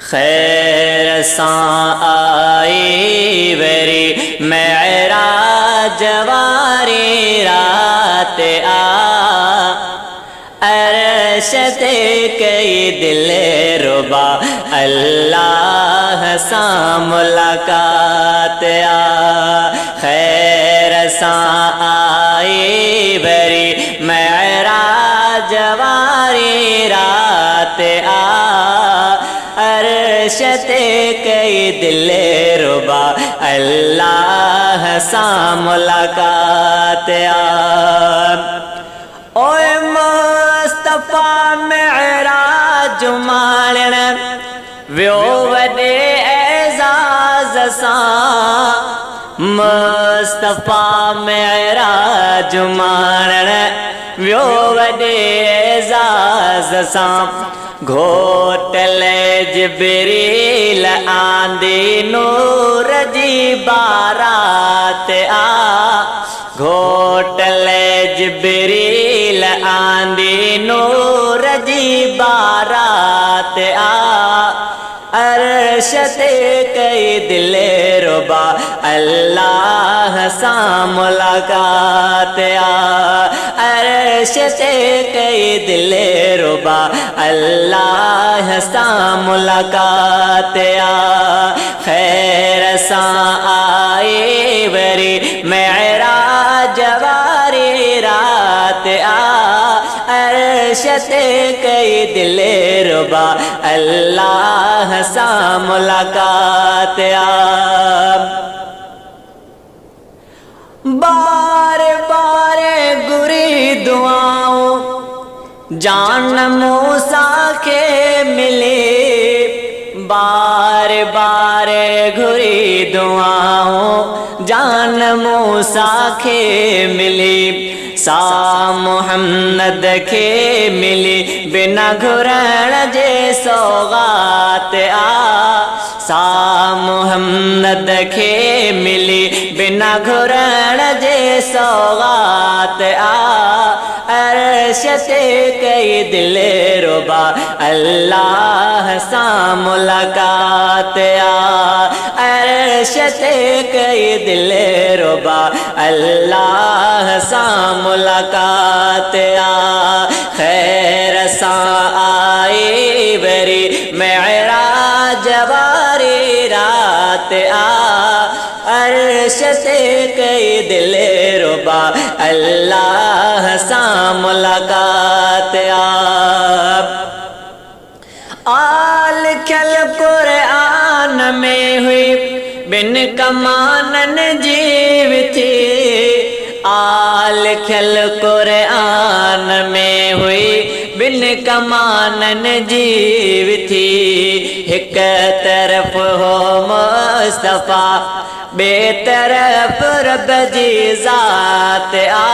खैर सां I worry Meraj वारी रात आ अर्श ते कई दिल रुबा अल्लाह सां मुलाकात आ खैर सां आई वरी मेराज वारी रात आ अर्श ते कई दिल रुबा अल्लाह सां मुलाकात आ ओए मुस्तफा मेराज माणण वियो वॾे एज़ाज़ सां मुस्तफा मेराज माणण वियो वॾे एज़ाज़ सां घोटल जिब्रील आंदी नूर जी बारात आ घोटल जिब्रील आंदी नूर जी बारात आ अर्श ते कई दिल रुबा अल्लाह सां मुलाकात आ अर्श ते कई दिल रुबा अल्लाह सां मुलाकात आ खैर सां आई वरी मेराज वारी रात आ अर्श ते कई दिल रुबा अल्लाह सां मुलाकात आ बार बार गुरी दुआऊं जान मूसा के मिले बार बार घुरी दुआऊं जान मूसा के मिली सा मुहम्मद के मिली बिना घुरण जे सौगात आ सा मुहम्मद के मिली बिना घुरण जे सौगात आ अर्श ते कई दिल रुबा अल्लाह सां मुलाकात आ अर्श ते कई दिल रुबा अल्लाह सां मुलाकात आ खैर सां आई वरी मेराज वारी रात आ अर्श ते कई दिल रुबा अल्लाह सां मुलाकात आ लिखल क़ुरआन में हुई बिन कमानन जीव थी आ लिखल क़ुरआन में हुई बिन कमानन जीव थी हिक तरफ हो मुस्तफा बेतरफ रब जी ज़ात आ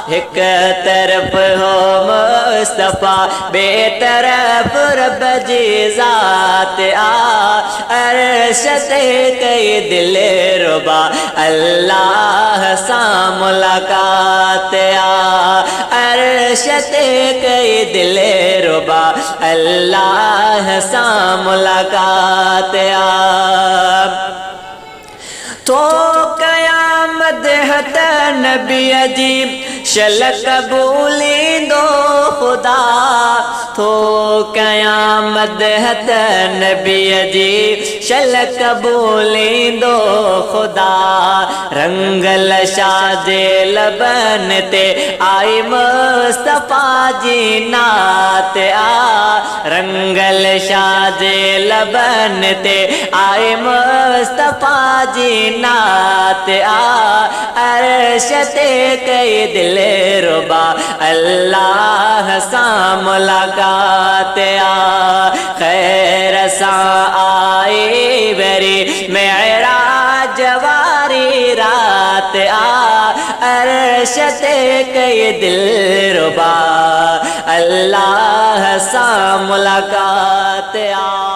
हिक तरफ हो मुस्तफा बेतरफ रब जी ज़ात आ अर्श ते कई दिल रुबा अल्लाह सां मुलाकात आ अर्श ते कई दिल रुबा अल्लाह सां मुलाकात आ तो क़यामत हत नबी जी शल क़बूलींदो खुदा तो क़यामत हत नबी जी शल क़बूलींदो खुदा रंगल शाजे लबन ते आई मुस्तफा जी नात आ रंगल शाजे लबन ते आई मुस्तफा जी नात आ अर्श ते कई दिल रुबा अल्लाह सां मुलाकात आ खैर सां आई वरी मेराज वारी रात आ अर्श ते कई दिल रुबा अल्लाह सां मुलाकात आ